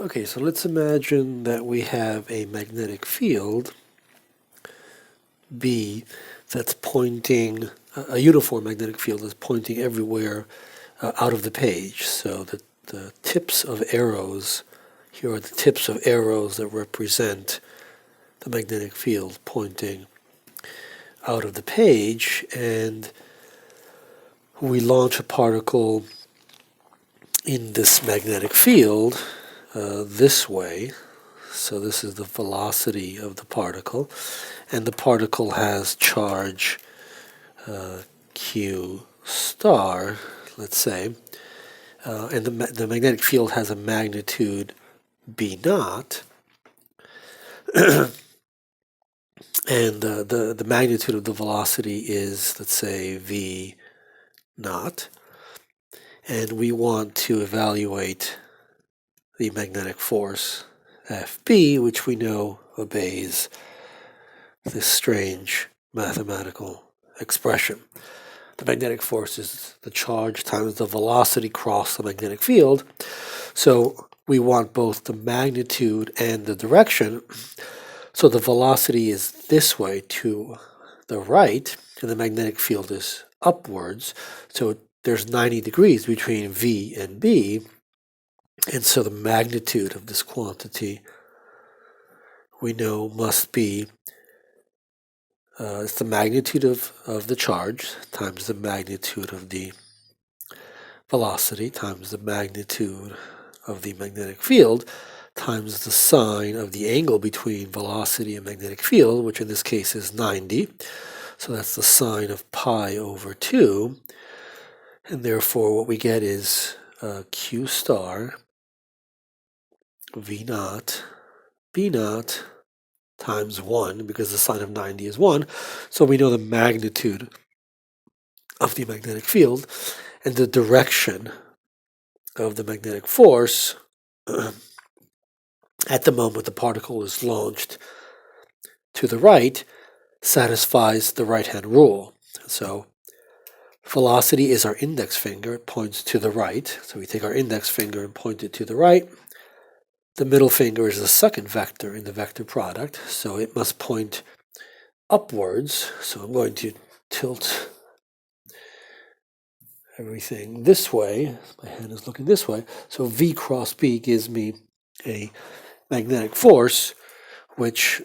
Okay, so let's imagine that we have a magnetic field, B, that's pointing, a uniform magnetic field that's pointing everywhere out of the page. So the tips of arrows, here are the tips of arrows that represent the magnetic field pointing out of the page, and we launch a particle in this magnetic field this way. So this is the velocity of the particle, and the particle has charge q star, let's say, and the magnetic field has a magnitude b naught, and the magnitude of the velocity is, let's say, v naught, and we want to evaluate the magnetic force Fb, which we know obeys this strange mathematical expression. The magnetic force is the charge times the velocity across the magnetic field. So we want both the magnitude and the direction. So the velocity is this way to the right, and the magnetic field is upwards. So there's 90 degrees between V and B. And so the magnitude of this quantity we know must be it's the magnitude of the charge times the magnitude of the velocity times the magnitude of the magnetic field times the sine of the angle between velocity and magnetic field, which in this case is 90. So that's the sine of pi over 2. And therefore what we get is q star v naught b naught times 1, because the sine of 90 is 1. So we know the magnitude of the magnetic field, and the direction of the magnetic force at the moment the particle is launched to the right satisfies the right-hand rule. So velocity is our index finger. It points to the right. So we take our index finger and point it to the right. The middle finger is the second vector in the vector product, so it must point upwards. So I'm going to tilt everything this way. My hand is looking this way. So V cross B gives me a magnetic force, which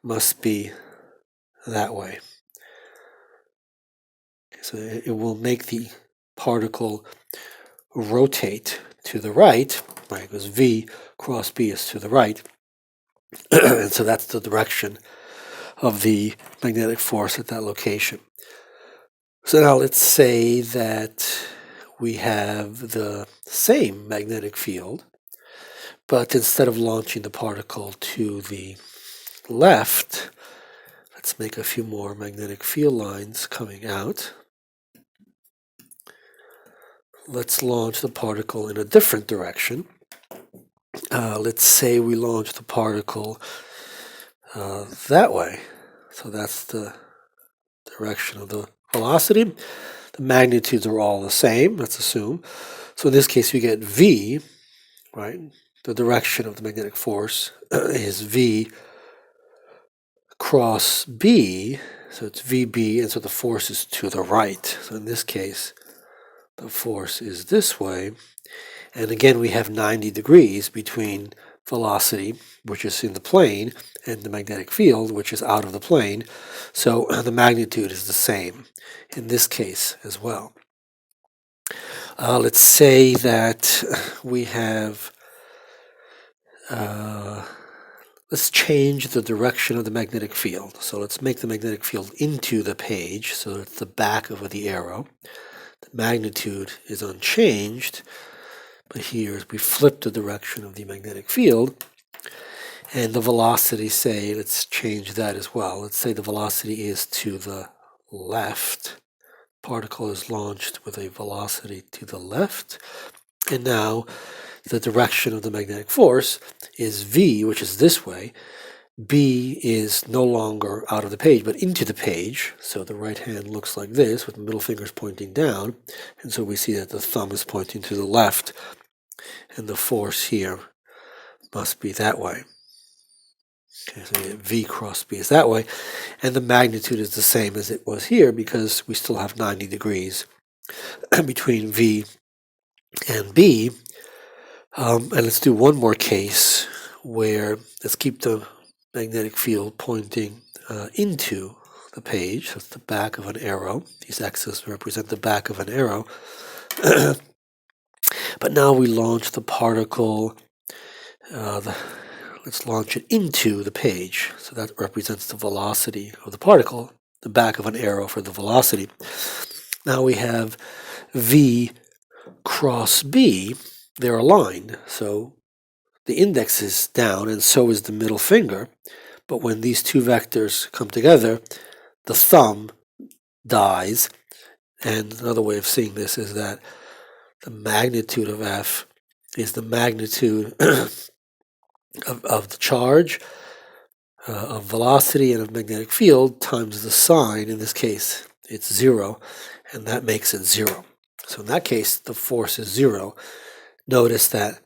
must be that way. So it will make the particle rotate to the right, because V cross B is to the right. And so that's the direction of the magnetic force at that location. So now let's say that we have the same magnetic field, but instead of launching the particle to the left, let's make a few more magnetic field lines coming out. Let's launch the particle in a different direction. Let's say we launch the particle that way. So that's the direction of the velocity. The magnitudes are all the same, let's assume. So in this case, we get V, right? The direction of the magnetic force is V cross B. So it's VB, and so the force is to the right. So in this case, the force is this way. And again, we have 90 degrees between velocity, which is in the plane, and the magnetic field, which is out of the plane. So the magnitude is the same in this case as well. Let's say that we have, let's change the direction of the magnetic field. So let's make the magnetic field into the page, so it's the back of the arrow. The magnitude is unchanged, but here we flip the direction of the magnetic field, and the velocity, say, let's change that as well. Let's say the velocity is to the left. Particle is launched with a velocity to the left, and now the direction of the magnetic force is V, which is this way. B is no longer out of the page, but into the page. So the right hand looks like this, with the middle fingers pointing down. And so we see that the thumb is pointing to the left, and the force here must be that way. Okay, so V cross B is that way, and the magnitude is the same as it was here because we still have 90 degrees between V and B. And let's do one more case where let's keep the magnetic field pointing into the page. That's the back of an arrow. These X's represent the back of an arrow. But now we launch the particle, let's launch it into the page. So that represents the velocity of the particle, the back of an arrow for the velocity. Now we have V cross B. They're aligned. So the index is down and so is the middle finger. But when these two vectors come together, the thumb dies. And another way of seeing this is that the magnitude of F is the magnitude of the charge, of velocity, and of magnetic field times the sign. In this case, it's 0, and that makes it 0. So in that case, the force is 0. Notice that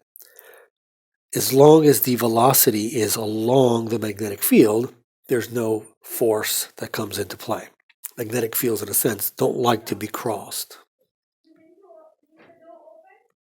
as long as the velocity is along the magnetic field, there's no force that comes into play. Magnetic fields, in a sense, don't like to be crossed.